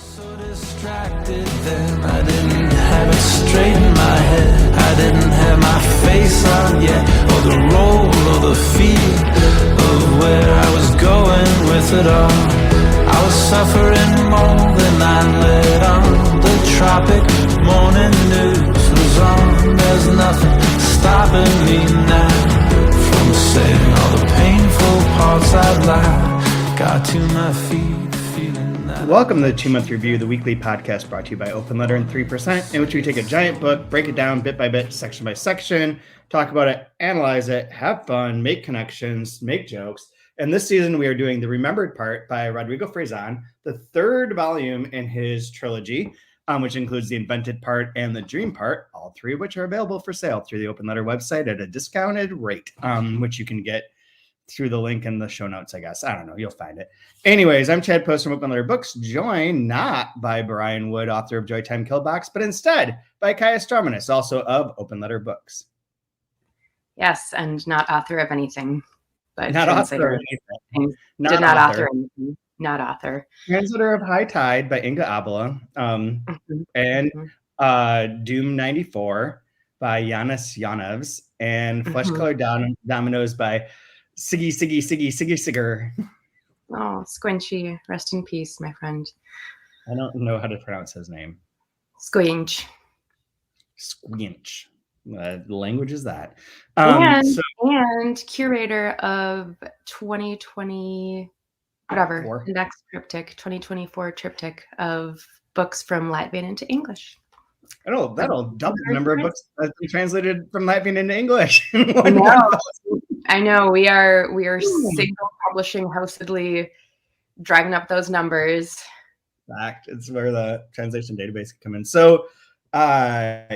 So distracted then, I didn't have it straight in my head. I didn't have my face on yet, or the role or the feel of where I was going with it all. I was suffering more than I let on. The Tropic Morning news was on. There's nothing stopping me now from saying all the painful parts I'd lie. Got to my feet. Welcome to the 2-Month Review, the weekly podcast brought to you by Open Letter and 3%, in which we take a giant book, break it down bit by bit, section by section, talk about it, analyze it, have fun, make connections, make jokes. And this season we are doing The Remembered Part by Rodrigo Fresán, the third volume in his trilogy, which includes the Invented Part and the Dream Part, all three of which are available for sale through the Open Letter website at a discounted rate, which you can get through the link in the show notes, I guess. I don't know. You'll find it. Anyways, I'm Chad Post from Open Letter Books, joined not by Brian Wood, author of Joytime Killbox, but instead by Kaija Straumanis, also of Open Letter Books. Yes, and not author of anything. But not author of anything. Not author. Anything. Not author. Translator of High Tide by Inga Abela. And Doom 94 by Yanis Yanevs. And Flesh Colored Dominoes by Siggy. Oh, Squinchy. Rest in peace, my friend. I don't know how to pronounce his name. Squinch. The language is that. And curator of 2020, whatever, the next triptych, 2024 triptych of books from Latvian into English. That'll double the number of books that have been translated from Latvian into English. I know. We are single publishing housedly driving up those numbers. Fact. It's where the translation database can come in. So, how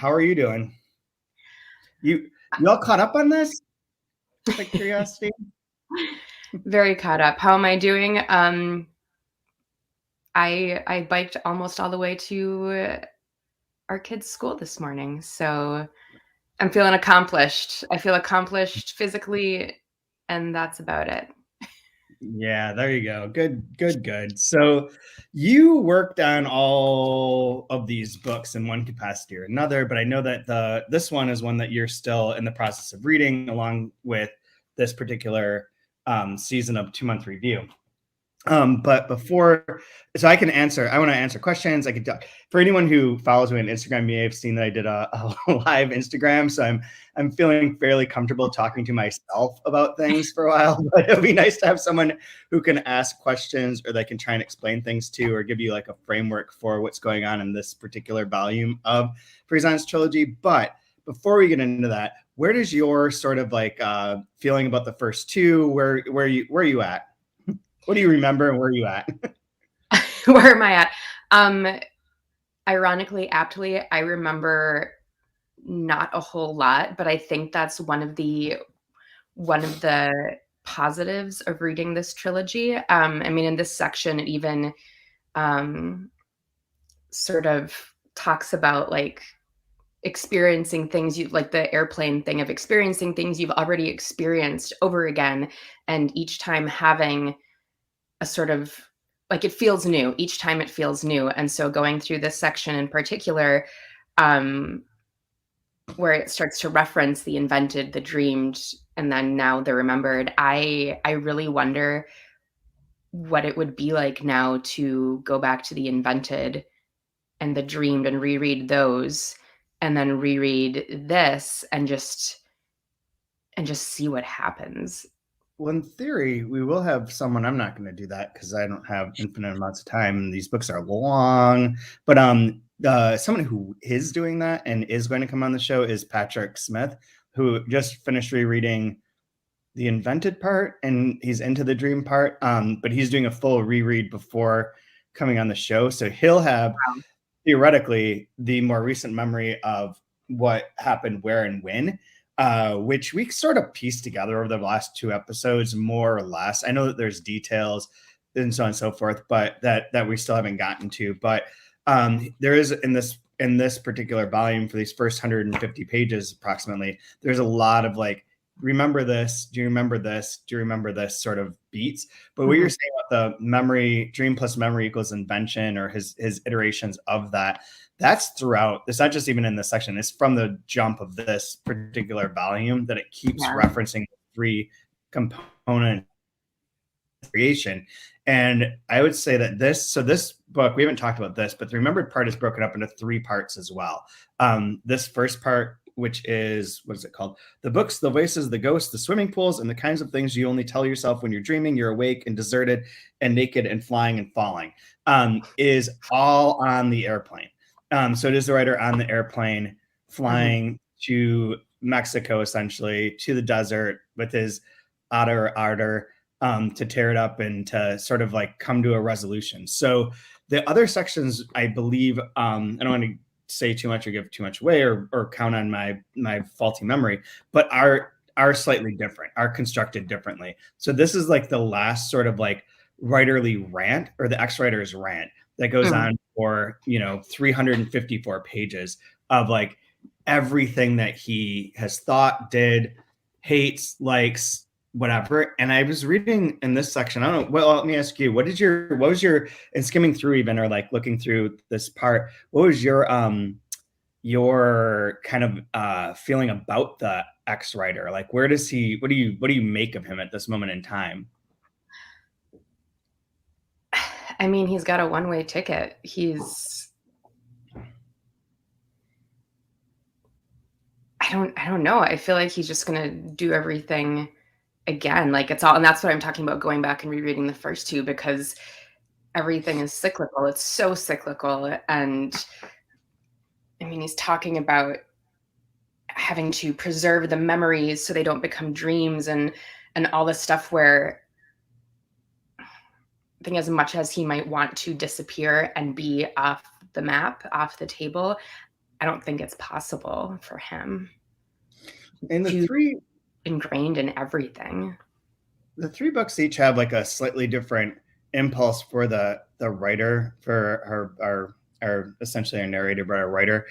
are you doing? You all caught up on this? Just like curiosity. Very caught up. How am I doing? I biked almost all the way to our kids' school this morning, so I'm feeling accomplished. I feel accomplished physically, and that's about it. Yeah, there you go. Good. So you worked on all of these books in one capacity or another, but I know that this one is one that you're still in the process of reading along with this particular season of 2-Month Review. But before, so I want to answer questions. I could talk for anyone who follows me on Instagram. You may have seen that I did a live Instagram, so I'm feeling fairly comfortable talking to myself about things for a while. But it'd be nice to have someone who can ask questions or that can try and explain things to, or give you like a framework for what's going on in this particular volume of Fresán's trilogy. But before we get into that, where does your sort of like feeling about the first two? Where are you at? What do you remember and where are you at? Where am I at? Ironically, aptly, I remember not a whole lot, but I think that's one of the positives of reading this trilogy. In this section, it even sort of talks about like experiencing things like the airplane thing of experiencing things you've already experienced over again, and each time having a sort of like it feels new. Each time it feels new. And so going through this section in particular, where it starts to reference the invented, the dreamed, and then now the remembered, I really wonder what it would be like now to go back to the invented and the dreamed and reread those, and then reread this and just see what happmes. Well, in theory, we will have someone. I'm not going to do that because I don't have infinite amounts of time, and these books are long. But someone who is doing that and is going to come on the show is Patrick Smith, who just finished rereading the Invented Part, and he's into the Dream Part. But he's doing a full reread before coming on the show, so he'll have theoretically the more recent memory of what happened, where, and when. Which we sort of pieced together over the last two episodes, more or less. I know that there's details and so on and so forth, but that we still haven't gotten to. But there is in this particular volume, for these first 150 pages approximately, there's a lot of like remember this? Do you remember this? Do you remember this sort of beats? But what you're saying about the memory, dream plus memory equals invention, or his iterations of that, that's throughout. It's not just even in this section. It's from the jump of this particular volume that it keeps referencing 3 component creation. And I would say that this book, we haven't talked about this, but the remembered part is broken up into 3 parts as well. This first part, which is, what is it called? The books, the voices, the ghosts, the swimming pools, and the kinds of things you only tell yourself when you're dreaming, you're awake and deserted and naked and flying and falling, is all on the airplane. So it is the writer on the airplane flying to Mexico, essentially, to the desert with his ardor to tear it up and to sort of like come to a resolution. So the other sections, I believe, I don't want to say too much or give too much away or count on my faulty memory, but are slightly different, are constructed differently. So this is like the last sort of like writerly rant, or the ex-writer's rant, that goes on for 354 pages of like everything that he has thought, did, hates, likes, whatever. And I was reading in this section, I don't know, well, let me ask you, what was your, and skimming through even, or like looking through this part, what was your kind of feeling about the ex-writer? Like, where does he, what do you make of him at this moment in time? I mean, he's got a one-way ticket. I don't know. I feel like he's just going to do everything again. Like, it's all, and that's what I'm talking about, going back and rereading the first 2, because everything is cyclical. It's so cyclical. And I mean, he's talking about having to preserve the memories so they don't become dreams, and all this stuff where I think as much as he might want to disappear and be off the map, off the table, I don't think it's possible for him. And the 3 ingrained in everything. The 3 books each have like a slightly different impulse for the writer, for our essentially our narrator, but our writer.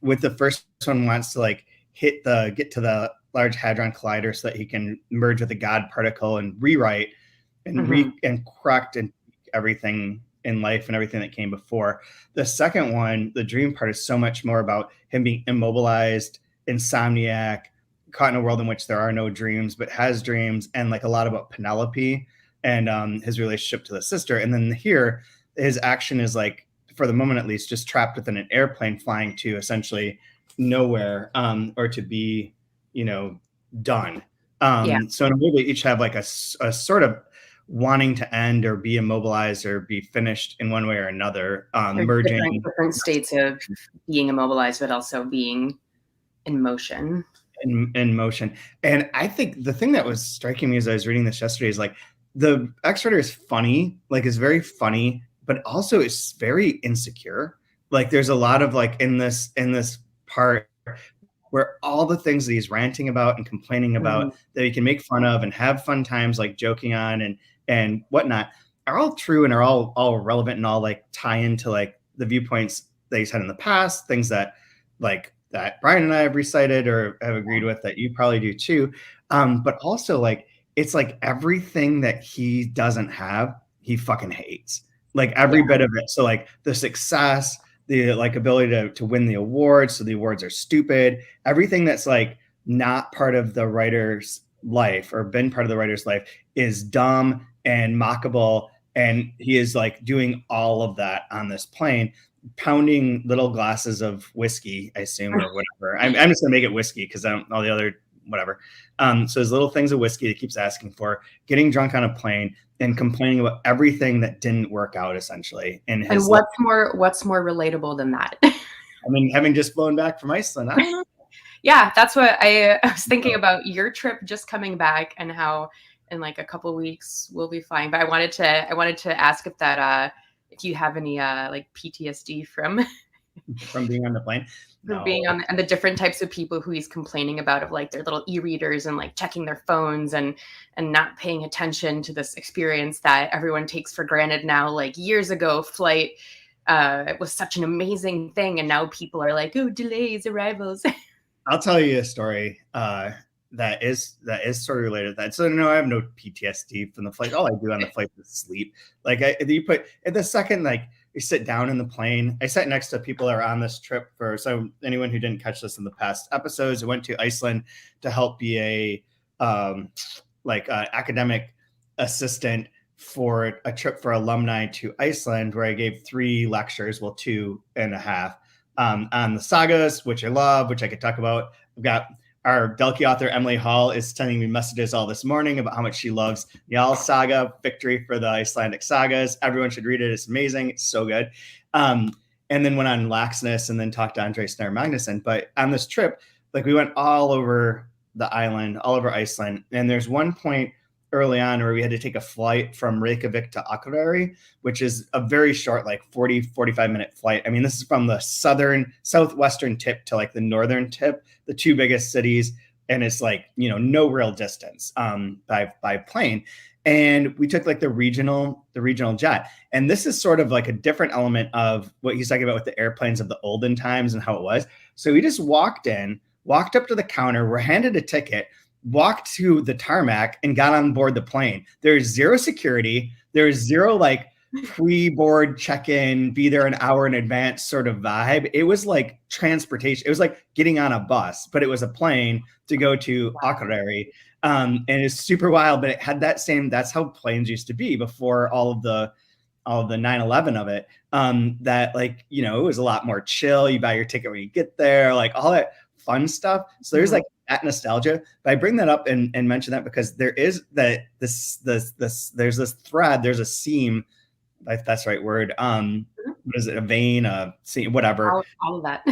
With the first one wants to like get to the Large Hadron Collider so that he can merge with the God particle and rewrite and and correct and everything in life and everything that came before. The second one, the dream part, is so much more about him being immobilized, insomniac, caught in a world in which there are no dreams, but has dreams, and like a lot about Penelope and his relationship to the sister. And then here, his action is like, for the moment at least, just trapped within an airplane flying to essentially nowhere, or to be, done. So in a way, they each have like a sort of wanting to end or be immobilized or be finished in one way or another, merging different states of being immobilized, but also being in motion. In motion. And I think the thing that was striking me as I was reading this yesterday is like, the ex-writer is funny, like is very funny, but also is very insecure. Like there's a lot of like in this part where all the things that he's ranting about and complaining about that he can make fun of and have fun times, like joking on and whatnot, are all true and are all relevant and all like tie into like the viewpoints that he's had in the past, things that Brian and I have recited or have agreed with, that you probably do too. But also like, it's like everything that he doesn't have, he fucking hates, like every bit of it. So like the success, the like ability to win the awards, so the awards are stupid, everything that's like not part of the writer's life or been part of the writer's life is dumb and mockable. And he is like doing all of that on this plane, pounding little glasses of whiskey, I assume, or whatever. I'm just gonna make it whiskey because I don't all the other whatever. So his little things of whiskey that he keeps asking for, getting drunk on a plane and complaining about everything that didn't work out, essentially. And what's more relatable than that? I mean, having just flown back from Iceland. Yeah, that's what I was thinking about, your trip just coming back and how in like a couple of weeks we'll be fine. But I wanted to ask if that if you have any like PTSD from being on the plane, from being on, and the different types of people who he's complaining about, of like their little e-readers and like checking their phones and not paying attention to this experience that everyone takes for granted now. Like years ago, flight was such an amazing thing, and now people are like, oh, delays, arrivals. I'll tell you a story that is sort of related to that. So no, I have no PTSD from the flight. All I do on the flight is sleep. Like you put at the second, like you sit down in the plane. I sat next to people that are on this trip so anyone who didn't catch this in the past episodes, I went to Iceland to help be a academic assistant for a trip for alumni to Iceland, where I gave 3 lectures, well, 2.5, on the sagas, which I love, which I could talk about. I've got our Delkey author, Emily Hall, is sending me messages all this morning about how much she loves Njal saga, Victory for the Icelandic sagas. Everyone should read it. It's amazing. It's so good. And then went on Laxness and then talked to Andre Snare Magnusson. But on this trip, like we went all over the island, all over Iceland. And there's one point early on where we had to take a flight from Reykjavik to Akureyri, which is a very short, like 45 minute flight. I mean, this is from the southwestern tip to like the northern tip, the 2 biggest cities. And it's like, no real distance by plane. And we took like the regional jet. And this is sort of like a different element of what he's talking about with the airplanes of the olden times and how it was. So we just walked up to the counter, were handed a ticket, walked to the tarmac and got on board the plane. There's zero security. There's zero like pre-board check-in, be there an hour in advance sort of vibe. It was like transportation. It was like getting on a bus, but it was a plane to go to Akureyri. And it's super wild, but it had that's how planes used to be before all of the 9/11 of it. That like, it was a lot more chill. You buy your ticket when you get there, like all that fun stuff. So there's like that nostalgia. But I bring that up and mention that because there is there's this thread, there's a seam, if that's the right word. What is it? A vein, a seam, whatever. All of that.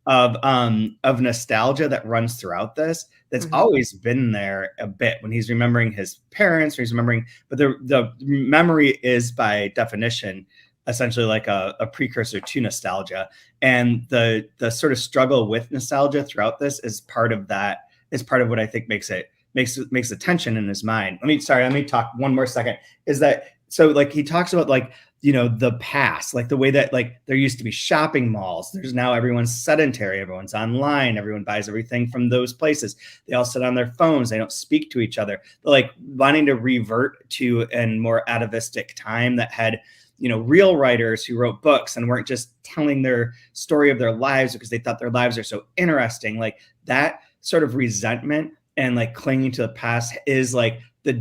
Of nostalgia that runs throughout this. That's always been there a bit when he's remembering his parents, or he's remembering, but the memory is by definition essentially like a precursor to nostalgia. And the sort of struggle with nostalgia throughout this is part of that, is part of what I think makes the tension in his mind. Let me talk one more second. Is that, so like he talks about like, the past, like the way that like there used to be shopping malls. There's now everyone's sedentary, everyone's online, everyone buys everything from those places. They all sit on their phones. They don't speak to each other. They're like wanting to revert to a more atavistic time that had, real writers who wrote books and weren't just telling their story of their lives because they thought their lives are so interesting. Like that sort of resentment and like clinging to the past is like the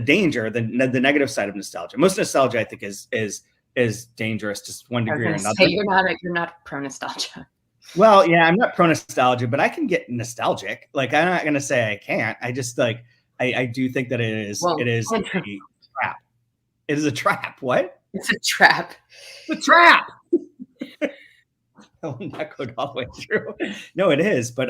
danger, the negative side of nostalgia. Most nostalgia, I think, is dangerous to one degree or another. You're not pro nostalgia. Well, yeah, I'm not pro nostalgia, but I can get nostalgic. Like I'm not gonna say I can't. I just like I do think that it is a trap. It is a trap. What? It's a trap. It's a trap. Oh, that goes all the way through. No, it is, but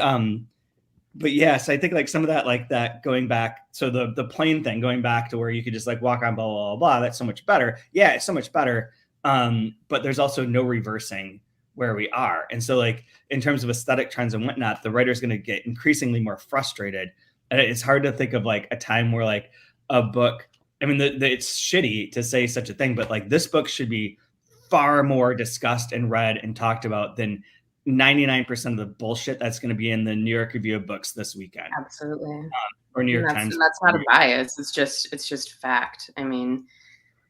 yes, I think like some of that, like that going back. So the plane thing, going back to where you could just like walk on, blah, blah, blah, blah. That's so much better. Yeah, it's so much better. But there's also no reversing where we are. And so like in terms of aesthetic trends and whatnot, the writer's going to get increasingly more frustrated. And it's hard to think of like a time where like a book, I mean, it's shitty to say such a thing, but like this book should be far more discussed and read and talked about than 99% of the bullshit that's going to be in the New York Review of Books this weekend. Absolutely. Or New York Times. And that's not a bias. It's just fact. I mean,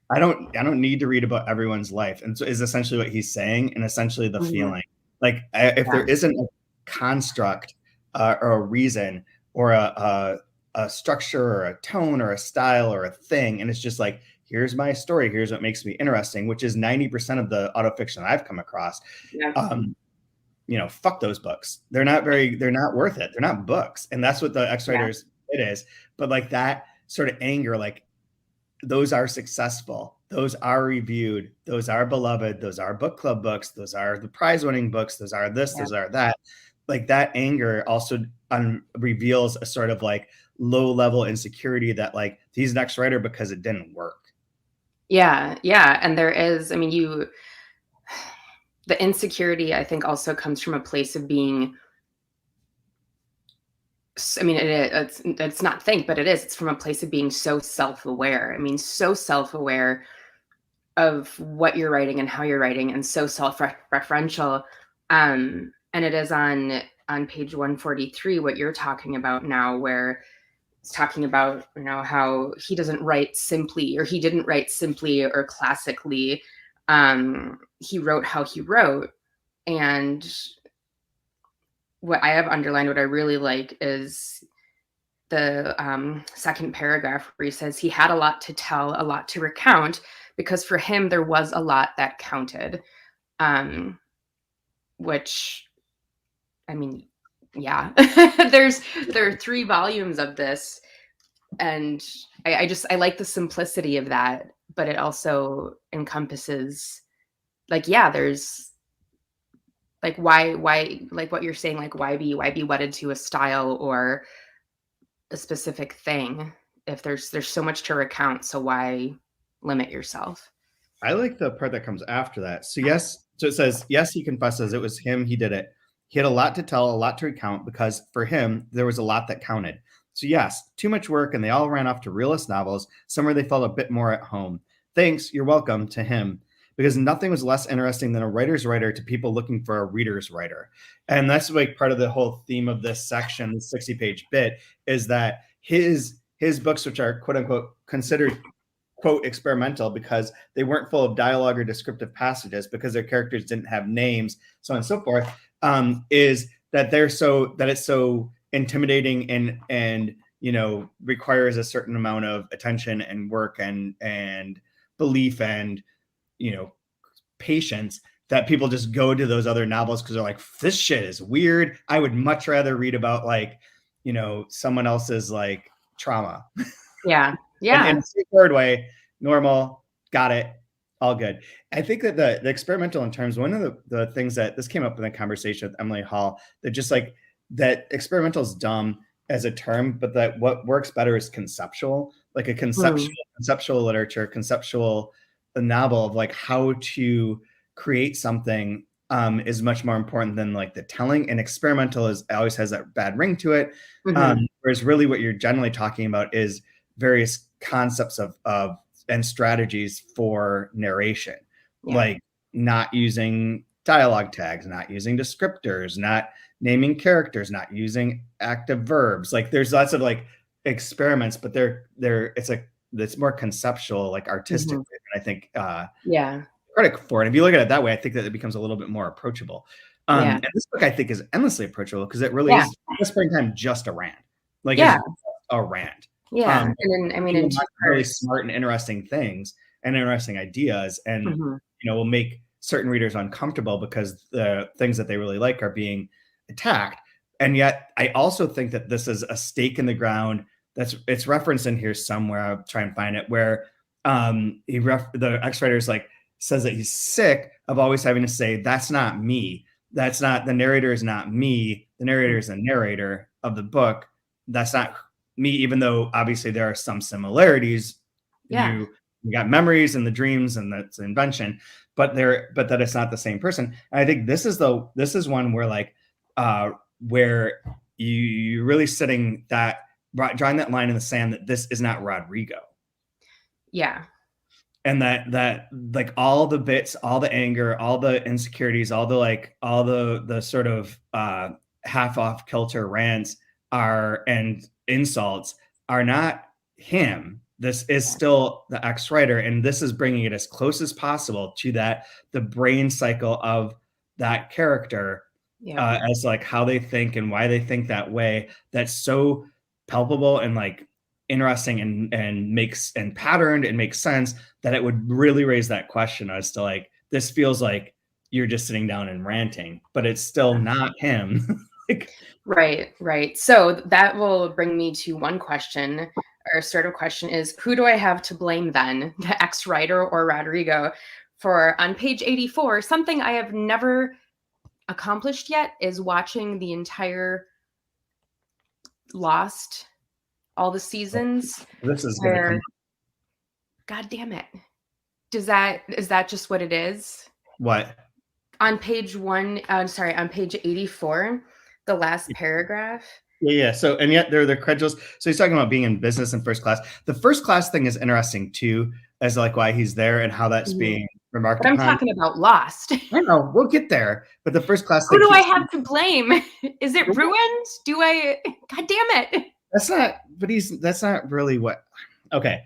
I don't need to read about everyone's life. And so is essentially what he's saying, and essentially the feeling. Like if there isn't a construct or a reason or a structure or a tone or a style or a thing, and it's just like, here's my story, here's what makes me interesting, which is 90% of the autofiction I've come across. Fuck those books. They're not worth it. They're not books. And that's what the X-Writers it is. But like that sort of anger, like those are successful. Those are reviewed. Those are beloved. Those are book club books. Those are the prize winning books. Those are this, those are that. Like that anger also reveals a sort of like low level insecurity that like he's an X-Writer because it didn't work. Yeah. And there is, I mean, the insecurity, I think, also comes from a place of being, I mean, it's not think, but it is. It's from a place of being so self-aware. I mean, so self-aware of what you're writing and how you're writing, and so self-referential. And it is on on page 143 what you're talking about now, where it's talking about, how he doesn't write simply, or he didn't write simply or classically. He wrote how he wrote. And what I have underlined, what I really like, is the second paragraph where he says he had a lot to tell, a lot to recount, because for him there was a lot that counted. Which, I mean, yeah, there are 3 volumes of this, and I like the simplicity of that, but it also encompasses, like, yeah, there's like, why, like what you're saying, like, why be wedded to a style or a specific thing if there's so much to recount, so why limit yourself? I like the part that comes after that. So it says, yes, he confesses it was him, he did it. He had a lot to tell, a lot to recount, because for him, there was a lot that counted. So yes, too much work, and they all ran off to realist novels, somewhere they felt a bit more at home. Thanks, you're welcome, to him, because nothing was less interesting than a writer's writer to people looking for a reader's writer. And that's like part of the whole theme of this section, the 60-page bit, is that his books, which are quote unquote considered quote experimental because they weren't full of dialogue or descriptive passages, because their characters didn't have names, so on and so forth, is that it's so intimidating and requires a certain amount of attention and work and belief and patience, that people just go to those other novels because they're like, this shit is weird. I would much rather read about someone else's like trauma. Yeah. Yeah. In a straightforward way, normal, got it, all good. I think that the experimental in terms, one of the things that this came up in a conversation with Emily Hall, that just like that experimental is dumb as a term, but that what works better is conceptual, like a conceptual literature, conceptual novel of like how to create something is much more important than like the telling. And experimental always has that bad ring to it. Whereas really what you're generally talking about is various concepts of and strategies for narration, like not using dialogue tags, not using descriptors, not naming characters, not using active verbs. Like there's lots of like experiments, but it's more conceptual, like artistic. And I think credit for it. If you look at it that way, I think that it becomes a little bit more approachable. And this book I think is endlessly approachable because it really is in the springtime just a rant. Like it's a rant. Yeah. And then, I mean, in really smart and interesting things and interesting ideas, and will make certain readers uncomfortable because the things that they really like are being attacked. And yet I also think that this is a stake in the ground it's referenced in here somewhere. I'll try and find it, where the ex-writer's like says that he's sick of always having to say, that's not me. That's not, the narrator is not me. The narrator is the narrator of the book. That's not me, even though obviously there are some similarities. You got memories and the dreams, and that's the invention, but that it's not the same person. And I think this is one where like where you really drawing that line in the sand that this is not Rodrigo. Yeah. And that like all the bits, all the anger, all the insecurities, all the sort of half off kilter rants and insults are not him. This is still the ex-writer, and this is bringing it as close as possible to the brain cycle of that character, as like how they think and why they think that way. That's so palpable and like interesting and makes and patterned and makes sense that it would really raise that question as to like, this feels like you're just sitting down and ranting, but it's still not him. Right. So that will bring me to one question. Our sort of question is, who do I have to blame then, the ex-writer or Rodrigo? For on page 84, something I have never accomplished yet is watching the entire Lost, all the seasons. This is gonna God damn it. Is that just what it is? What? On page on page 84, the last paragraph. Yeah. So, and yet they're credulous. So he's talking about being in business in first class. The first class thing is interesting too, as like why he's there and how that's being remarked But I'm upon. talking about Lost. I know, we'll get there. But the first class Who thing do I keeps- have to blame? Is it ruined? Do I? God damn it! That's not. But that's not really what. Okay.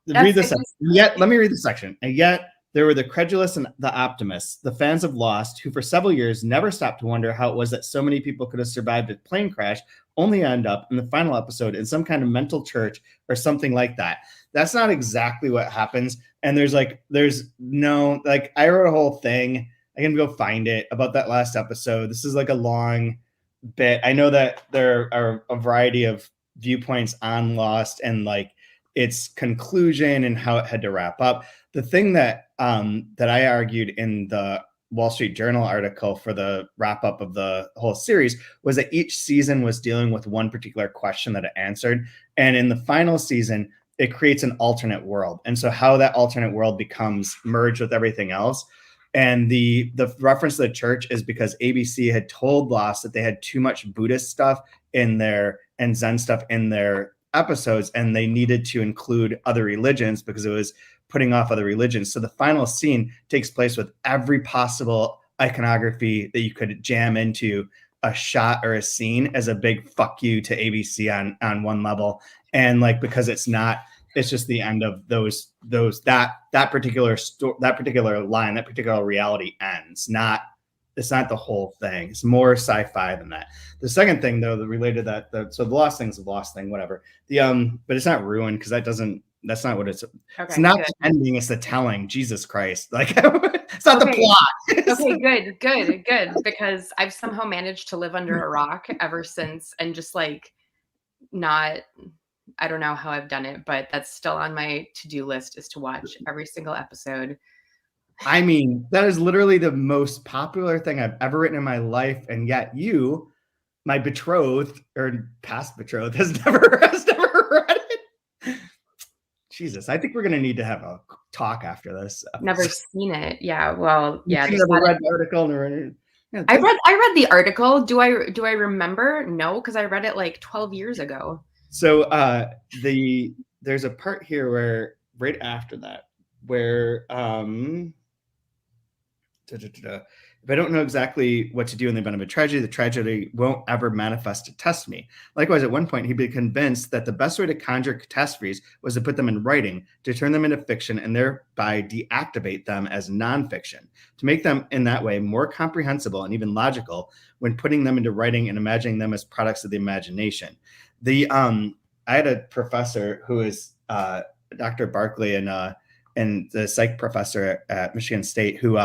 That's- Read this section. Yet, let me read the section. And yet, there were the credulous and the optimists, the fans of Lost, who for several years never stopped to wonder how it was that so many people could have survived a plane crash, only end up in the final episode in some kind of mental church or something like that. That's not exactly what happens. And there's no, like, I wrote a whole thing. I can go find it about that last episode. This is like a long bit. I know that there are a variety of viewpoints on Lost and like its conclusion and how it had to wrap up. The thing that that I argued in the Wall Street Journal article for the wrap up of the whole series was that each season was dealing with one particular question that it answered. And in the final season, it creates an alternate world. And so how that alternate world becomes merged with everything else. And the reference to the church is because ABC had told Lost that they had too much Buddhist stuff in their and Zen stuff in their episodes, and they needed to include other religions because it was putting off other religions. So the final scene takes place with every possible iconography that you could jam into a shot or a scene as a big fuck you to ABC on one level. And like, because it's just the end of that particular line, that particular reality ends. It's not the whole thing. It's more sci-fi than that. The second thing, though, that related to that, so the Lost thing's the Lost thing, whatever. But it's not ruined because that's not what it's. Okay, it's not good. The ending; it's the telling. Jesus Christ! Like it's not the plot. Okay, good. Because I've somehow managed to live under a rock ever since, and just like not. I don't know how I've done it, but that's still on my to-do list is to watch every single episode. I mean, that is literally the most popular thing I've ever written in my life, and yet you, my betrothed or past betrothed, has never read it. Jesus, I think we're gonna need to have a talk after this. Never seen it. Yeah, well, yeah. You never read the article. I read the article. Do I remember? No, because I read it like 12 years ago. So there's a part here where right after that where if I don't know exactly what to do in the event of a tragedy, the tragedy won't ever manifest to test me. Likewise, at one point, he'd be convinced that the best way to conjure catastrophes was to put them in writing, to turn them into fiction, and thereby deactivate them as nonfiction, to make them in that way more comprehensible and even logical when putting them into writing and imagining them as products of the imagination. I had a professor who is Dr. Barkley and the psych professor at Michigan State who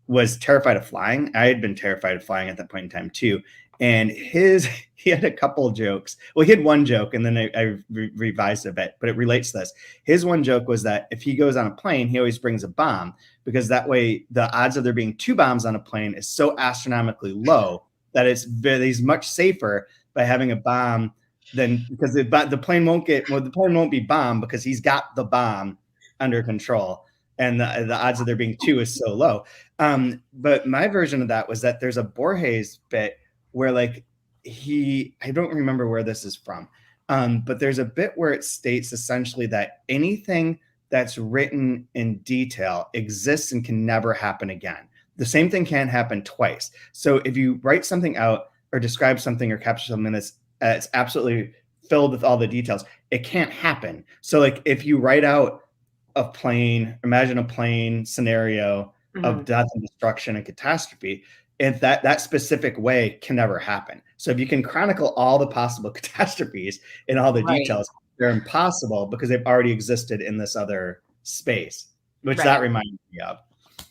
was terrified of flying. I had been terrified of flying at that point in time too. And he had a couple jokes. Well, he had one joke and then I revised it a bit, but it relates to this. His one joke was that if he goes on a plane, he always brings a bomb because that way the odds of there being two bombs on a plane is so astronomically low that he's much safer by having a bomb than because the plane won't be bombed because he's got the bomb under control. And the odds of there being two is so low. But my version of that was that there's a Borges bit where like I don't remember where this is from, but there's a bit where it states essentially that anything that's written in detail exists and can never happen again. The same thing can't happen twice. So if you write something out or describe something or capture something that's absolutely filled with all the details, it can't happen. So like if you write out imagine a plane scenario of death and destruction and catastrophe, if that specific way can never happen. So if you can chronicle all the possible catastrophes in all the details, they're impossible because they've already existed in this other space, which that reminds me of.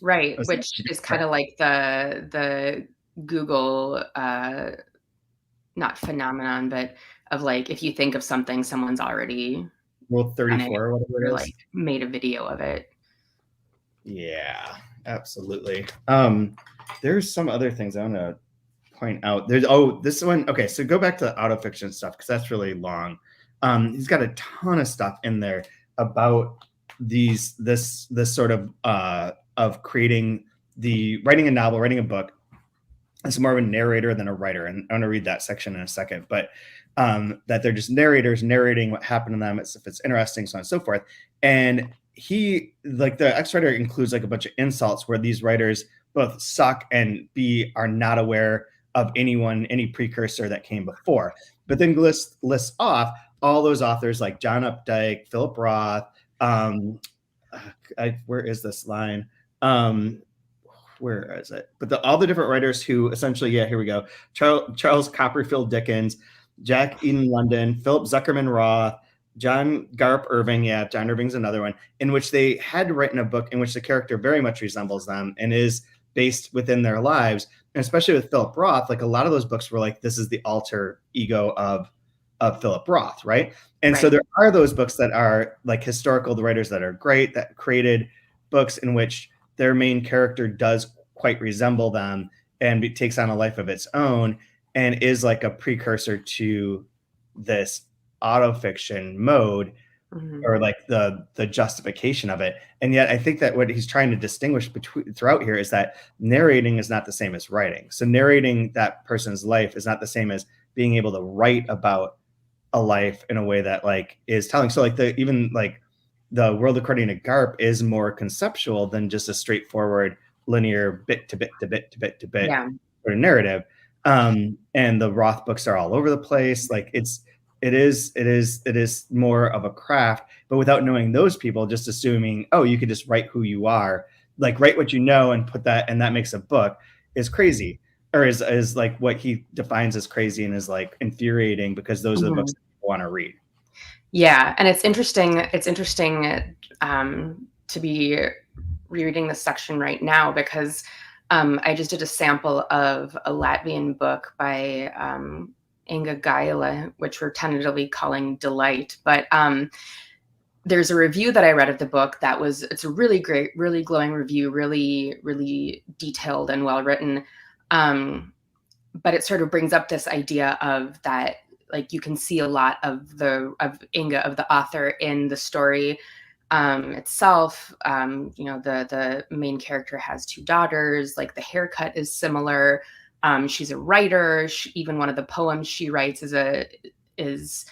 Right, which is kind of like the Google, not phenomenon, but of like, if you think of something, someone's already Rule 34 or whatever it is. Like made a video of it. Yeah, absolutely. There's some other things I want to point out. This one. Okay, so go back to the autofiction stuff because that's really long. He's got a ton of stuff in there about this sort of creating writing a novel, writing a book. It's more of a narrator than a writer, and I want to read that section in a second. But that they're just narrators narrating what happened to them, if it's interesting, so on and so forth. And he, like, the X writer includes like a bunch of insults where these writers both suck and are not aware of any precursor that came before, but then lists off all those authors like John Updike, Philip Roth. Where is this line? Where is it? But all the different writers who essentially, here we go. Charles Copperfield Dickens, Jack Eden London, Philip Zuckerman Roth, John Garp Irving. Yeah, John Irving's another one, in which they had written a book in which the character very much resembles them and is based within their lives. And especially with Philip Roth, like a lot of those books were like, this is the alter ego of Philip Roth, right? And so there are those books that are like historical, the writers that are great, that created books in which their main character does quite resemble them and it takes on a life of its own and is like a precursor to this autofiction mode, or like the justification of it. And yet I think that what he's trying to distinguish throughout here is that narrating is not the same as writing. So narrating that person's life is not the same as being able to write about a life in a way that like is telling. So like even the world according to Garp is more conceptual than just a straightforward linear bit to bit to bit to bit to bit sort of narrative. And the Roth books are all over the place. Like it is more of a craft, but without knowing those people, just assuming, oh, you could just write who you are, like write what you know and put that, and that makes a book, is crazy, or is like what he defines as crazy and is like infuriating, because those are the books that people want to read. Yeah, and it's interesting. It's interesting to be rereading this section right now, because I just did a sample of a Latvian book by Inga Gaila, which we're tentatively calling Delight. But there's a review that I read of the book it's a really great, really glowing review, really, really detailed and well written. But it sort of brings up this idea of that, like, you can see a lot of Inga, of the author, in the story itself. The main character has 2 daughters, like the haircut is similar. She's a writer. Even one of the poems she writes there's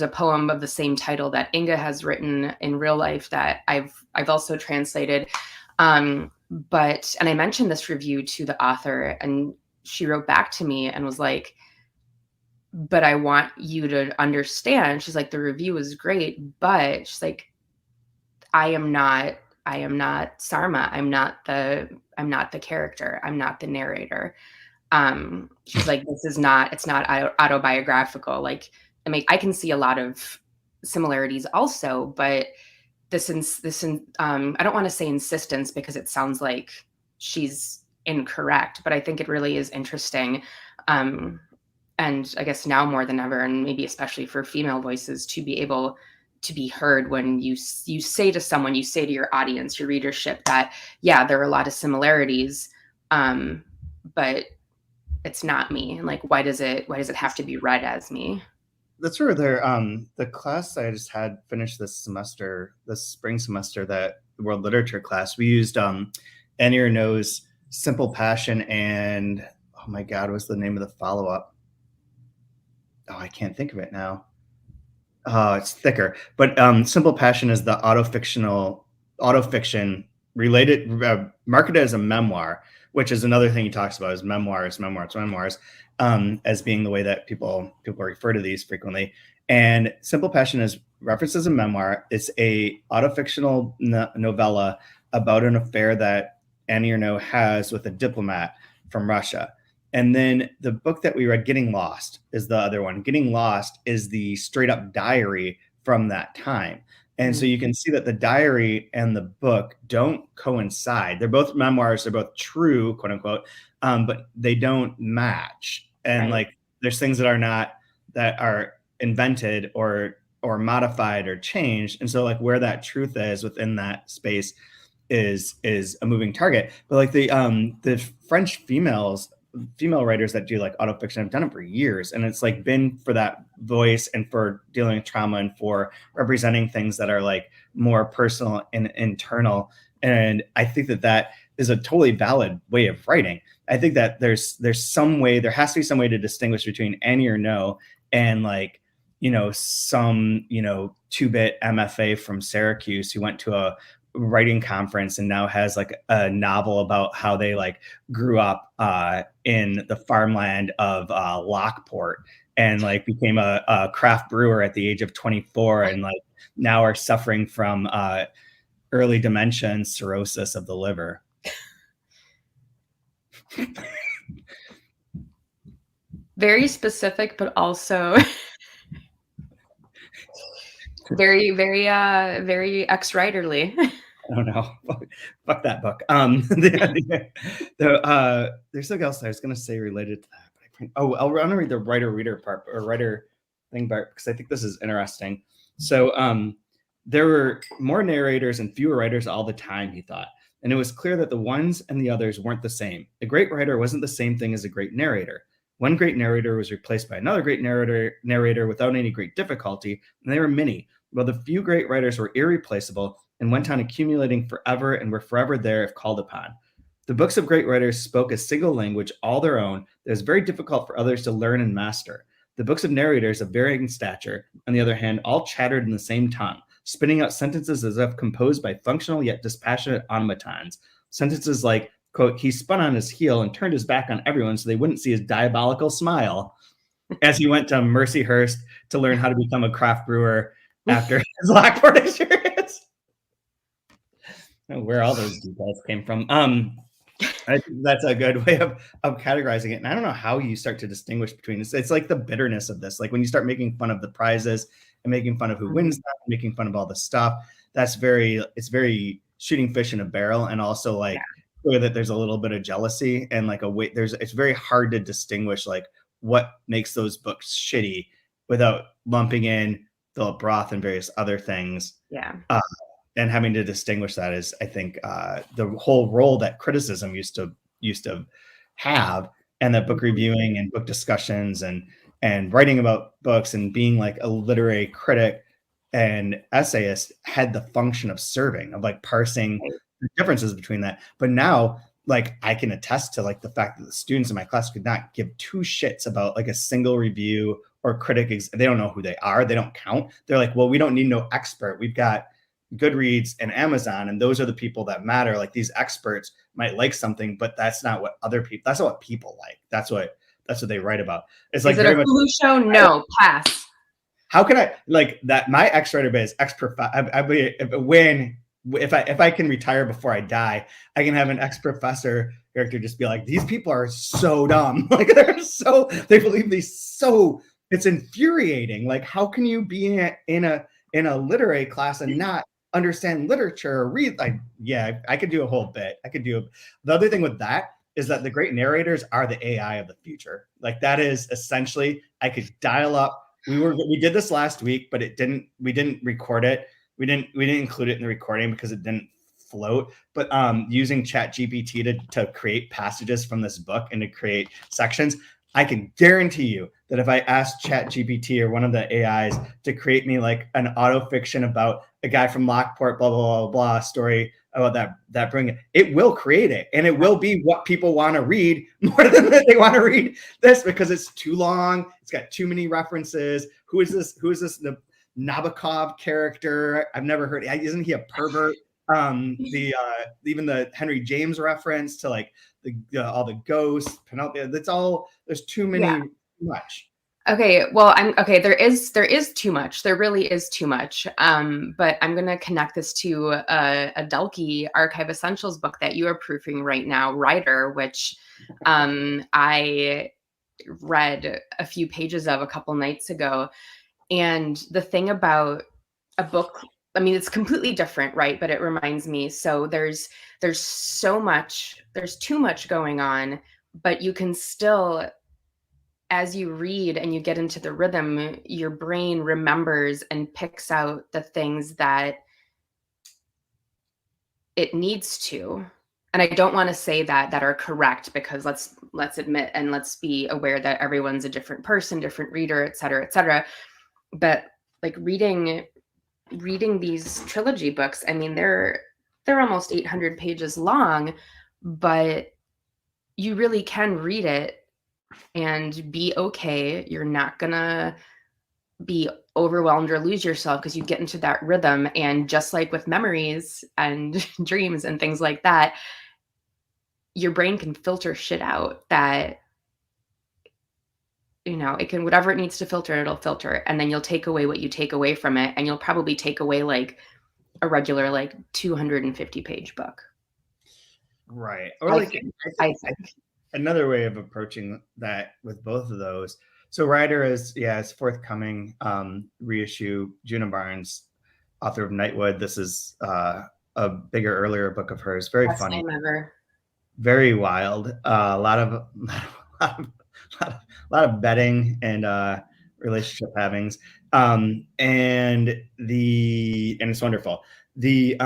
a poem of the same title that Inga has written in real life that I've also translated. And I mentioned this review to the author, and she wrote back to me and was like, but I want you to understand. She's like, the review is great, but she's like, I am not Sarma. I'm not the character. I'm not the narrator. She's like, it's not autobiographical. Like, I mean, I can see a lot of similarities also, but I don't want to say insistence, because it sounds like she's incorrect, but I think it really is interesting. And I guess now more than ever, and maybe especially for female voices, to be able to be heard when you say to someone, you say to your audience, your readership, that, yeah, there are a lot of similarities, but it's not me. And like, why does it have to be read as me? That's where the class I just had finished this spring semester, that the world literature class, we used Annie Ernaux's Simple Passion, and oh my God, what's the name of the follow-up? Oh, I can't think of it now. Oh, it's thicker. But Simple Passion is the autofiction related, marketed as a memoir, which is another thing he talks about, is memoirs, as being the way that people refer to these frequently. And Simple Passion is referenced as a memoir. It's a autofictional novella about an affair that Annie Ernaux has with a diplomat from Russia. And then the book that we read, Getting Lost, is the other one. Getting Lost is the straight up diary from that time. And so you can see that the diary and the book don't coincide. They're both memoirs. They're both true, quote unquote, but they don't match. And like, there's things that are invented or modified or changed. And so like, where that truth is within that space is a moving target. But like the French female writers that do like autofiction have done it for years, and it's like been for that voice and for dealing with trauma and for representing things that are like more personal and internal. And I think that is a totally valid way of writing. I think that there has to be some way to distinguish between Annie Ernaux and like, some 2-bit MFA from Syracuse who went to a writing conference and now has like a novel about how they like grew up in the farmland of Lockport and like became a craft brewer at the age of 24 and like now are suffering from early dementia and cirrhosis of the liver. Very specific, but also very, very, very ex-writerly. I don't know. Fuck that book. There's something else I was going to say related to that. I'll want to read the writer part or writer thing part because I think this is interesting. So there were more narrators and fewer writers all the time, he thought. And it was clear that the ones and the others weren't the same. A great writer wasn't the same thing as a great narrator. One great narrator was replaced by another great narrator without any great difficulty, and there were many. While the few great writers were irreplaceable and went on accumulating forever and were forever there if called upon. The books of great writers spoke a single language all their own that was very difficult for others to learn and master. The books of narrators of varying stature, on the other hand, all chattered in the same tongue, spinning out sentences as if composed by functional yet dispassionate automatons. Sentences like, quote, he spun on his heel and turned his back on everyone so they wouldn't see his diabolical smile as he went to Mercyhurst to learn how to become a craft brewer after his Lockport experience. Where all those details came from. I think that's a good way of categorizing it. And I don't know how you start to distinguish between this. It's like the bitterness of this. Like when you start making fun of the prizes and making fun of who wins them, making fun of all the stuff, it's very shooting fish in a barrel. And also like clear that there's a little bit of jealousy and like it's very hard to distinguish like what makes those books shitty without lumping in Philip Roth and various other things. Yeah. And having to distinguish that is, I think, the whole role that criticism used to have, and that book reviewing and book discussions and writing about books and being like a literary critic and essayist had the function of serving, of like parsing the differences between that. But now, like I can attest to like the fact that the students in my class could not give two shits about like a single review or critic. They don't know who they are. They don't count. They're like, well, we don't need no expert. We've got Goodreads and Amazon, and those are the people that matter. Like these experts might like something, but that's not what people like. That's what they write about. It's like, is it a Hulu show? No, pass. How can I like that? My ex-writer base, if I can retire before I die, I can have an ex-professor character just be like, these people are so dumb. Like they believe these so it's infuriating. Like, how can you be in a literary class and not understand literature or read? Like, yeah, I could do a whole bit. The other thing with that is that the great narrators are the AI of the future. Like that is essentially, I could dial up. We did this last week, but we didn't record it. We didn't include it in the recording because it didn't float, but using ChatGPT to create passages from this book and to create sections, I can guarantee you that if I asked ChatGPT or one of the AIs to create me like an autofiction about a guy from Lockport, blah, blah, blah, blah, story about that bring it will create it. And it will be what people want to read more than they want to read this because it's too long. It's got too many references. Who is this Nabokov character? I've never heard. Isn't he a pervert? Even the Henry James reference to like all the ghosts, Penelope. That's all. There's too many. Yeah. Too much. Okay. Well, there is too much. There really is too much. But I'm gonna connect this to a Delkey Archive Essentials book that you are proofing right now, Writer, which I read a few pages of a couple nights ago. And the thing about a book, I mean, it's completely different, right? But it reminds me, so there's too much going on, but you can still, as you read and you get into the rhythm, your brain remembers and picks out the things that it needs to. And I don't want to say that are correct, because let's admit and let's be aware that everyone's a different person, different reader, et cetera, et cetera. But like reading these trilogy books, I mean, they're almost 800 pages long, but you really can read it and be okay. You're not gonna be overwhelmed or lose yourself because you get into that rhythm. And just like with memories and dreams and things like that, your brain can filter shit out that, you know, it can, whatever it needs to filter, it'll filter. And then you'll take away what you take away from it. And you'll probably take away like a regular, like 250-page book. Right. Or I think. Another way of approaching that with both of those. So Rider is forthcoming reissue. Juna Barnes, author of Nightwood. This is a bigger, earlier book of hers. Very Best funny. name ever. Very wild. A lot of betting and relationship havings. And it's wonderful. The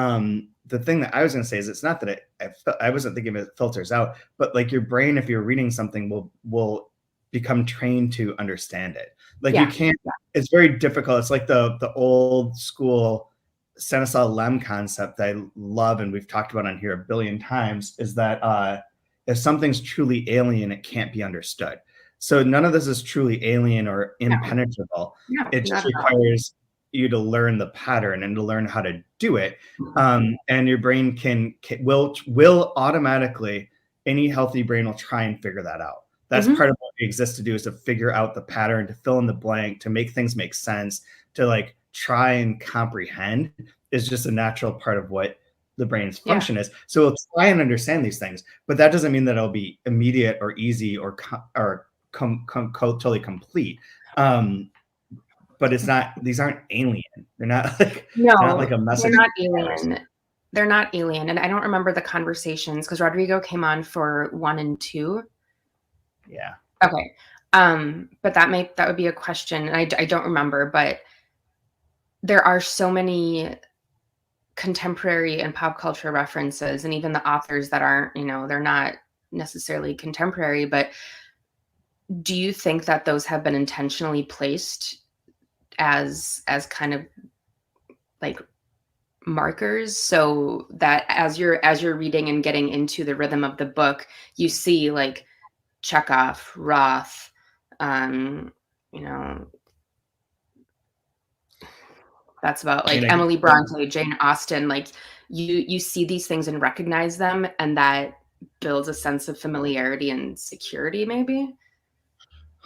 thing that I was going to say is, it's not that I wasn't thinking of it filters out, but like your brain, if you're reading something, will become trained to understand it. Like you can't. It's very difficult. It's like the old school Stanislaw Lem concept that I love, and we've talked about on here a billion times, is that if something's truly alien, it can't be understood. So none of this is truly alien or impenetrable. No, it just requires you to learn the pattern and to learn how to do it. And your brain will automatically, any healthy brain will try and figure that out. That's part of what we exist to do, is to figure out the pattern, to fill in the blank, to make things make sense, to like try and comprehend is just a natural part of what the brain's function is. So we'll try and understand these things, but that doesn't mean that it'll be immediate or easy or totally complete. But it's not, these aren't alien. They're not like, not like a message. They're not alien. They're not alien. And I don't remember the conversations because Rodrigo came on for 1 and 2. Yeah. Okay. But that would be a question. And I don't remember, but there are so many contemporary and pop culture references, and even the authors that aren't, they're not necessarily contemporary, but do you think that those have been intentionally placed as kind of like markers, so that as you're reading and getting into the rhythm of the book, you see like Chekhov, Roth, that's about like Emily Bronte, Jane Austen, like you see these things and recognize them, and that builds a sense of familiarity and security, maybe.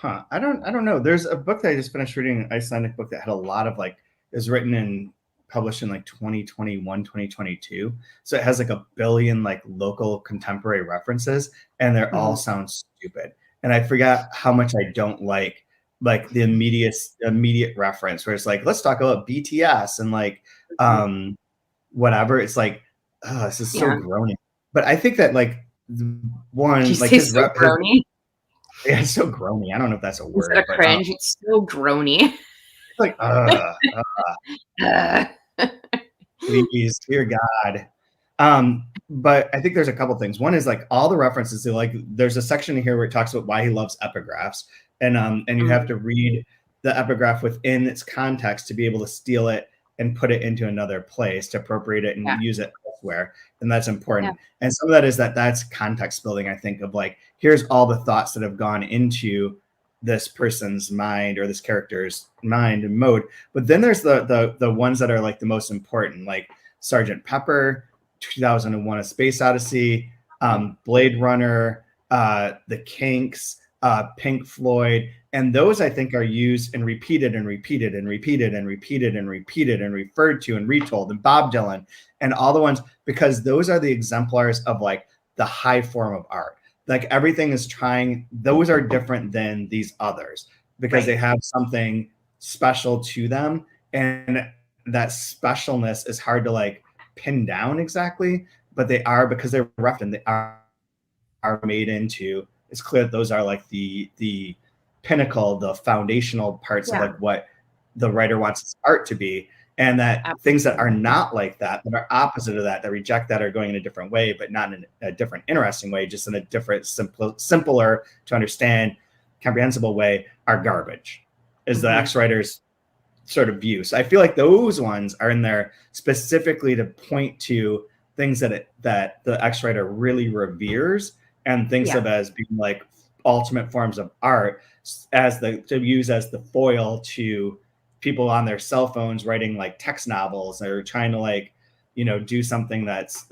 I don't know. There's a book that I just finished reading, an Icelandic book that had a lot of like, is written and published in like 2021, 2022. So it has like 1 billion like local contemporary references, and they all sound stupid. And I forgot how much I don't like the immediate reference where it's like, let's talk about BTS and like whatever. It's like, oh, this is so groany. But I think that like one, like his groany. Yeah, it's so groany. I don't know if that's a word. Instead of cringe, it's so groany. It's like, please, dear God. But I think there's a couple things. One is like all the references to like, there's a section in here where it talks about why he loves epigraphs, and you have to read the epigraph within its context to be able to steal it and put it into another place, to appropriate it and use it elsewhere. And that's important. And some of that is that's context building, I think, of like, here's all the thoughts that have gone into this person's mind or this character's mind and mode. But then there's the ones that are like the most important, like Sgt. Pepper, 2001: A Space Odyssey, Blade Runner, The Kinks, Pink Floyd. And those I think are used and repeated and repeated and repeated and repeated and repeated and referred to and retold, and Bob Dylan and all the ones, because those are the exemplars of like the high form of art. Like everything is those are different than these others because they have something special to them. And that specialness is hard to like pin down exactly, but they are, because they're rough and they are made into, it's clear that those are like the pinnacle, the foundational parts of like what the writer wants his art to be. And that things that are not like that are opposite of that reject that, are going in a different way, but not in a different, interesting way, just in a different, simpler to understand, comprehensible way, are garbage, is the ex-writer's sort of view. So I feel like those ones are in there specifically to point to things that the ex-writer really reveres and thinks of as being like ultimate forms of art, to use as the foil to people on their cell phones writing like text novels, or trying to like, you know, do something that's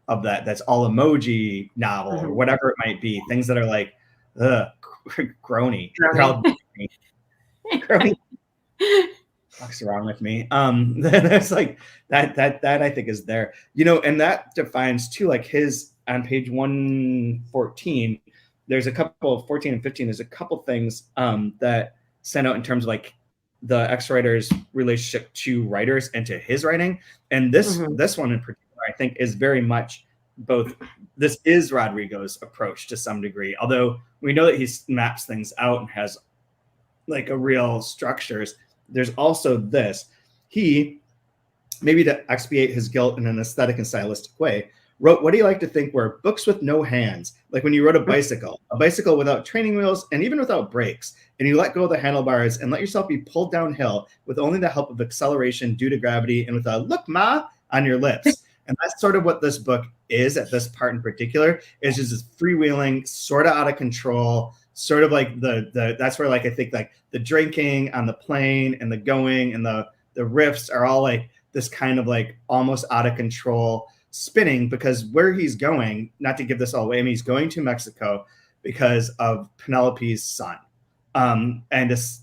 all emoji novel or whatever it might be. Things that are like, groany. They're all groany. What's wrong with me? There's like that I think is there, you know, and that defines too, like his on page 114, there's a couple of 14 and 15, there's a couple things that sent out in terms of like the ex-writer's relationship to writers and to his writing. And this one in particular, I think, is very much both. This is Rodrigo's approach to some degree, although we know that he maps things out and has like a real structures. There's also this. He, maybe to expiate his guilt in an aesthetic and stylistic way, wrote what he liked to think were books with no hands, like when you rode a bicycle without training wheels and even without brakes, and you let go of the handlebars and let yourself be pulled downhill with only the help of acceleration due to gravity and with a "look, ma" on your lips. And that's sort of what this book is at this part in particular, is just this freewheeling, sort of out of control, sort of like the that's where like I think like the drinking on the plane and the going and the riffs are all like this kind of like almost out of control spinning, because where he's going, not to give this all away, I mean, he's going to Mexico because of Penelope's son, and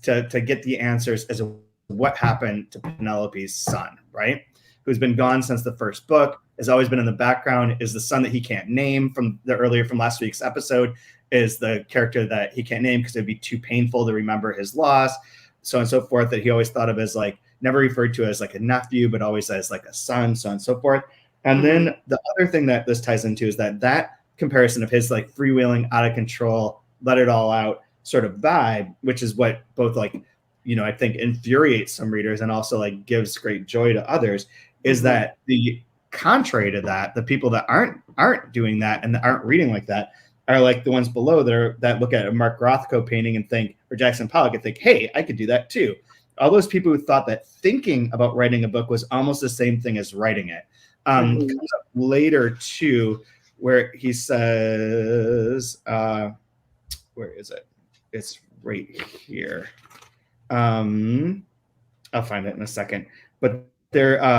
to get the answers as to what happened to Penelope's son, right? Who's been gone since the first book, has always been in the background, is the son that he can't name from last week's episode, is the character that he can't name because it'd be too painful to remember his loss, so on and so forth, that he always thought of as like, never referred to as like a nephew, but always as like a son, so on and so forth. And then the other thing that this ties into is that comparison of his like freewheeling, out of control, let it all out sort of vibe, which is what both like, you know, I think infuriates some readers and also like gives great joy to others, is that the contrary to that, the people that aren't doing that and that aren't reading like that are like the ones below that look at a Mark Rothko painting and think, or Jackson Pollock, and think, hey, I could do that too. All those people who thought that thinking about writing a book was almost the same thing as writing it. Comes up later too, where he says, where is it? It's right here. I'll find it in a second. But there's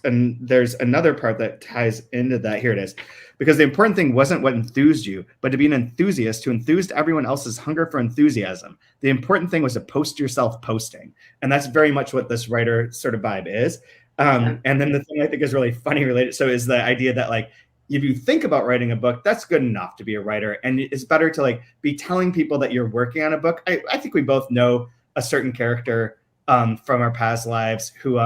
another part that ties into that. Here it is. Because the important thing wasn't what enthused you, but to be an enthusiast who enthused everyone else's hunger for enthusiasm. The important thing was to post yourself posting. And that's very much what this writer sort of vibe is. And then the thing I think is really funny related, so is the idea that like, if you think about writing a book, that's good enough to be a writer. And it's better to like be telling people that you're working on a book. I think we both know a certain character from our past lives who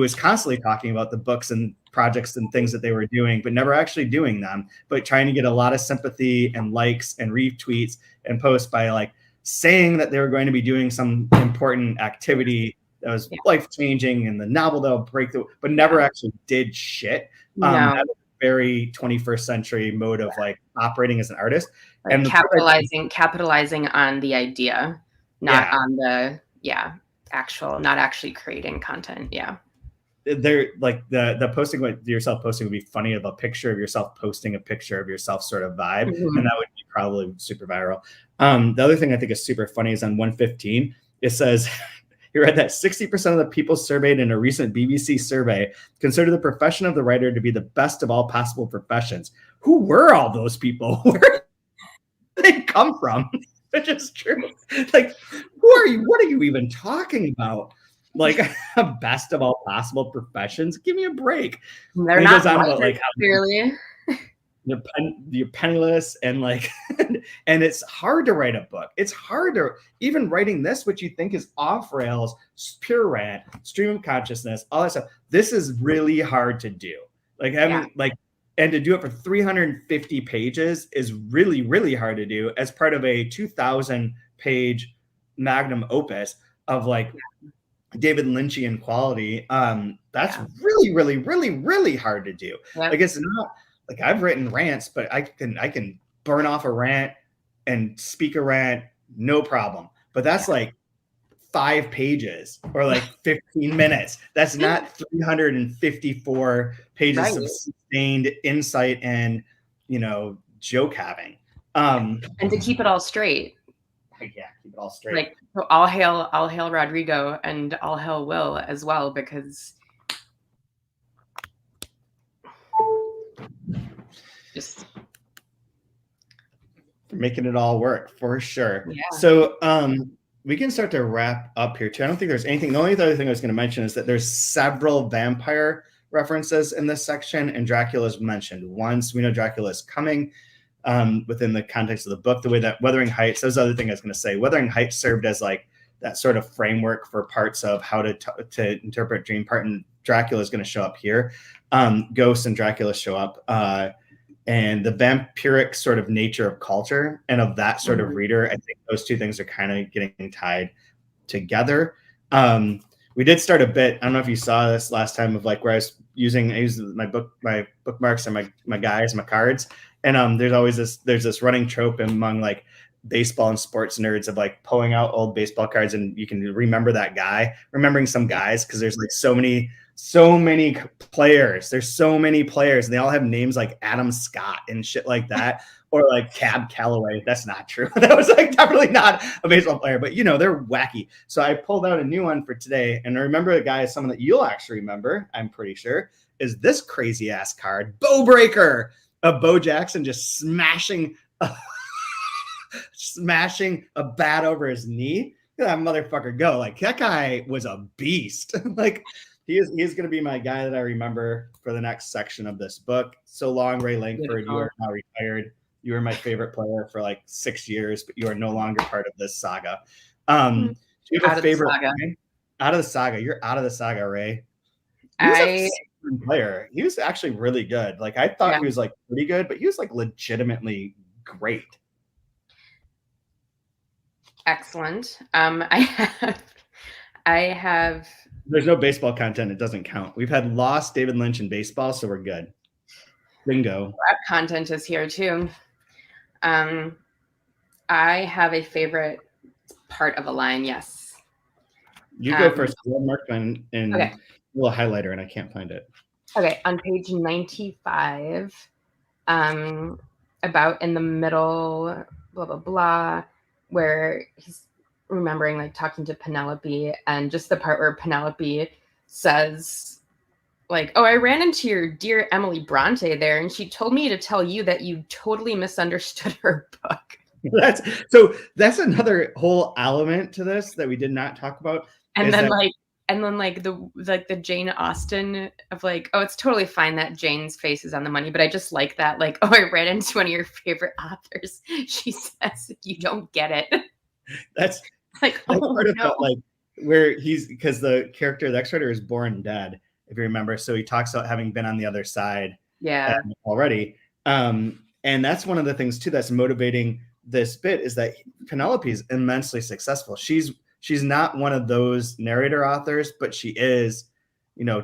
is constantly talking about the books and projects and things that they were doing, but never actually doing them, but trying to get a lot of sympathy and likes and retweets and posts by like saying that they were going to be doing some important activity that was life-changing and the novel that'll break through, but never actually did shit. That was a very 21st century mode of like operating as an artist. Like and capitalizing on the idea, not on the actual, not actually creating content. They're like the posting with yourself posting would be funny, of a picture of yourself posting a picture of yourself sort of vibe, and that would be probably super viral. The other thing I think is super funny is on 115, it says, he read that 60% of the people surveyed in a recent BBC survey consider the profession of the writer to be the best of all possible professions. Who were all those people? Where did they come from? Which is true. Like, who are you? What are you even talking about? Like, best of all possible professions? Give me a break. They're not about, like, clearly. You're penniless and like, and it's hard to write a book. It's hard to even writing this, which you think is off rails, pure rant, stream of consciousness, all that stuff. This is really hard to do. Like having and to do it for 350 pages is really, really hard to do as part of a 2,000 page magnum opus of like David Lynchian quality. That's really, really, really, really hard to do. Like it's not. Like I've written rants, but I can burn off a rant and speak a rant, no problem. But that's like 5 pages or like 15 minutes. That's not 354 pages of sustained insight and, you know, joke having. And to keep it all straight. Keep it all straight. Like, so all hail Rodrigo and all hail Will as well, because just making it all work for sure. Yeah. So we can start to wrap up here too. I don't think there's anything. The only other thing I was going to mention is that there's several vampire references in this section, and Dracula's mentioned once. We know Dracula is coming within the context of the book. The way that Wuthering Heights, that was the other thing I was going to say. Wuthering Heights served as like that sort of framework for parts of how to interpret dream part, and Dracula is going to show up here. Ghosts and Dracula show up. And the vampiric sort of nature of culture and of that sort of reader, I think those two things are kind of getting tied together. We did start a bit. I don't know if you saw this last time of like where I used my bookmarks and my guys, my cards. And there's this running trope among like baseball and sports nerds of like pulling out old baseball cards, and you can remembering some guys, because there's like so many players. There's so many players, and they all have names like Adam Scott and shit like that, or like Cab Calloway. That's not true. That was like definitely not a baseball player, but they're wacky. So I pulled out a new one for today, and I remember a guy, someone that you'll actually remember, I'm pretty sure, is this crazy ass card, Bow Breaker, of Bo Jackson just smashing a bat over his knee. Look at that motherfucker go. Like, that guy was a beast. Like, he's going to be my guy that I remember for the next section of this book. So long, Ray Langford. You are now retired. You were my favorite player for like 6 years, but you are no longer part of this saga. Do you have a favorite out of the saga? You're out of the saga, Ray. He's a player. He was actually really good. Like, I thought he was like pretty good, but he was like legitimately great. Excellent. I have. There's no baseball content. It doesn't count. We've had lost David Lynch in baseball, so we're good. Bingo. Rap content is here too. I have a favorite part of a line. Yes. You go first. I marked mine in a little highlighter, and I can't find it. Okay, on page 95, about in the middle, blah blah blah, where he's remembering like talking to Penelope, and just the part where Penelope says like, "Oh, I ran into your dear Emily Bronte there, and she told me to tell you that you totally misunderstood her book." That's another whole element to this that we did not talk about. And then the Jane Austen of like, "Oh, it's totally fine that Jane's face is on the money, but I just like that, like, oh, I ran into one of your favorite authors. She says you don't get it." That's like, part of that, like, where because the character, the X-Writer, is born dead, if you remember. So he talks about having been on the other side already. And that's one of the things too that's motivating this bit, is that Penelope is immensely successful. She's not one of those narrator authors, but she is,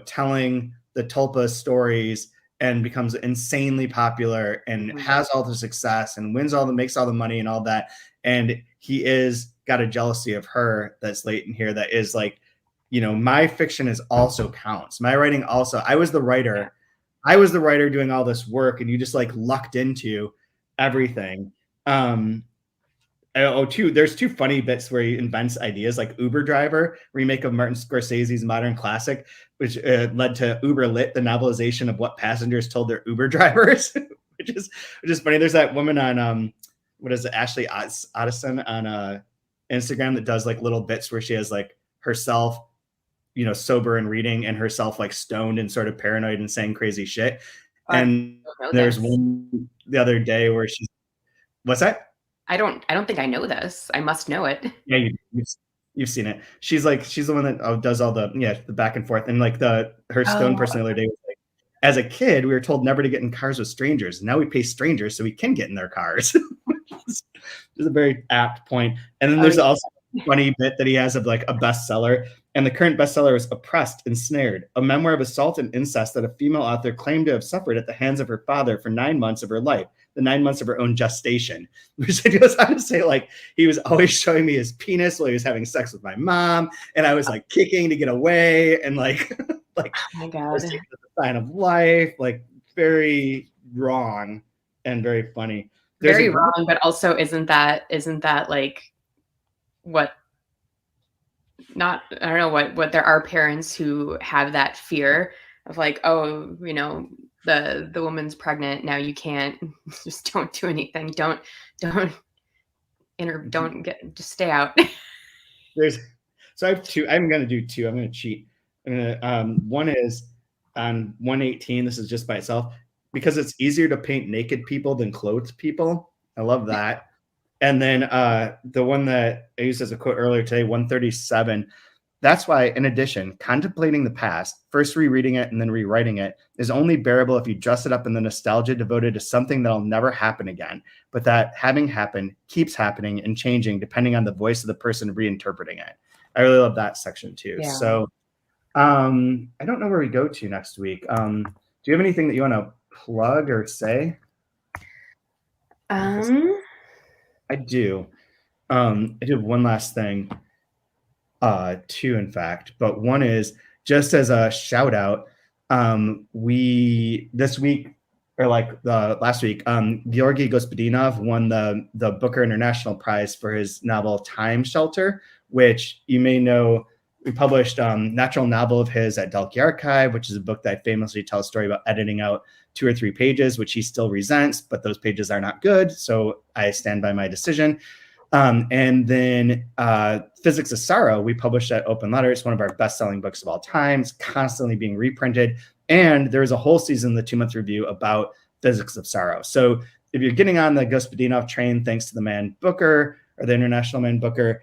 telling the Tulpa stories and becomes insanely popular and has all the success and makes all the money and all that. And he is got a jealousy of her that's latent here. That is like, my fiction is also counts. My writing also, I was the writer doing all this work, and you just like lucked into everything. There's two funny bits where he invents ideas, like Uber Driver, remake of Martin Scorsese's modern classic, which led to Uber Lit, the novelization of what passengers told their Uber drivers, which is funny. There's that woman on Ashley Addison on Instagram that does like little bits where she has like herself, sober and reading, and herself like stoned and sort of paranoid and saying crazy shit. And there's one the other day where what's that? I don't think I know this. I must know it. Yeah, you've seen it. She's the one that does all the back and forth, and like her stone person the other day was like, as a kid, we were told never to get in cars with strangers. Now we pay strangers so we can get in their cars. It's a very apt point. And then there's also a funny bit that he has of like a bestseller, and the current bestseller is Oppressed, Ensnared, a memoir of assault and incest that a female author claimed to have suffered at the hands of her father for 9 months of her life. The 9 months of her own gestation, which I just have to say, like, he was always showing me his penis while he was having sex with my mom, and I was like kicking to get away, and like, oh my God, the sign of life, like very wrong and very funny. Very wrong, but also isn't that like what there are parents who have that fear of like, oh, the woman's pregnant now, you can't, just don't do anything, don't just stay out. So I have two. I'm going to do two. I'm going to cheat. One is on 118. This is just by itself because it's easier to paint naked people than clothed people. I love that. And then the one that I used as a quote earlier today, 137. That's why, in addition, contemplating the past, first rereading it and then rewriting it, is only bearable if you dress it up in the nostalgia devoted to something that'll never happen again, but that having happened keeps happening and changing depending on the voice of the person reinterpreting it. I really love that section too. Yeah. So I don't know where we go to next week. Do you have anything that you want to plug or say? I do. I do have one last thing. Two, in fact, but one is just as a shout out. We this week, or like the last week, Georgy Gospodinov won the Booker International Prize for his novel Time Shelter, which you may know. We published natural novel of his at Dalkey Archive, which is a book that I famously tell a story about editing out 2 or 3 pages, which he still resents, but those pages are not good, so I stand by my decision. And then Physics of Sorrow, we published at Open Letter. It's one of our best-selling books of all time. It's constantly being reprinted. And there's a whole season, the 2-month review, about Physics of Sorrow. So if you're getting on the Gospodinov train, thanks to the man Booker, or the International Man Booker,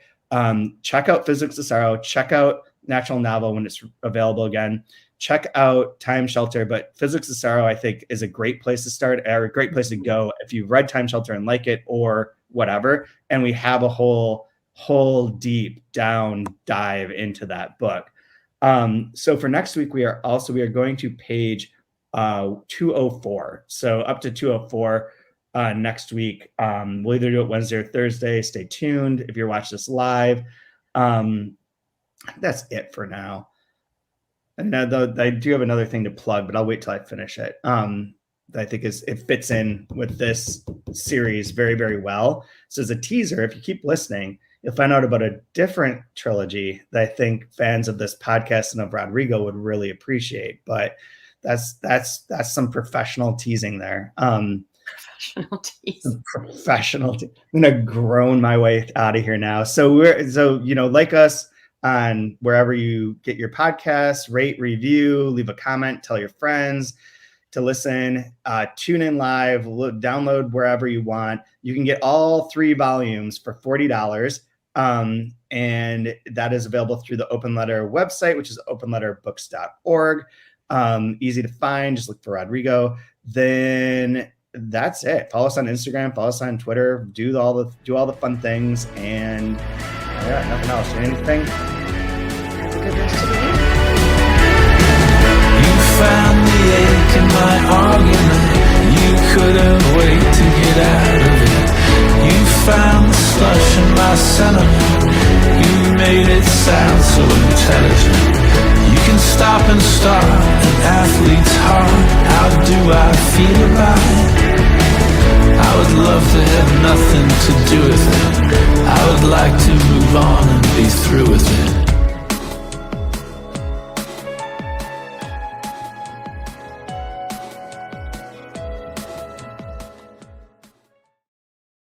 check out Physics of Sorrow. Check out Natural Novel when it's available again. Check out Time Shelter. But Physics of Sorrow, I think, is a great place to start, or a great place to go if you've read Time Shelter and like it, or whatever. And we have a whole deep down dive into that book. So for next week, we are going to page 204. So up to 204 next week. We'll either do it Wednesday or Thursday. Stay tuned if you're watching this live. That's it for now. And now, though, I do have another thing to plug, but I'll wait till I finish it. I think it fits in with this series very, very well. So as a teaser, if you keep listening, you'll find out about a different trilogy that I think fans of this podcast and of Rodrigo would really appreciate. But that's some professional teasing there. Professional tease. I'm gonna groan my way out of here now. So like us on wherever you get your podcasts, rate, review, leave a comment, tell your friends to listen, tune in live, download wherever you want. You can get all 3 volumes for $40. And that is available through the Open Letter website, which is openletterbooks.org. Easy to find. Just look for Rodrigo. Then that's it. Follow us on Instagram, follow us on Twitter, do all the fun things, and nothing else. Anything? Have a good rest of the week. Found the ache in my argument. You couldn't wait to get out of it. You found the slush in my sentiment. You made it sound so intelligent. You can stop and start an athlete's heart. How do I feel about it?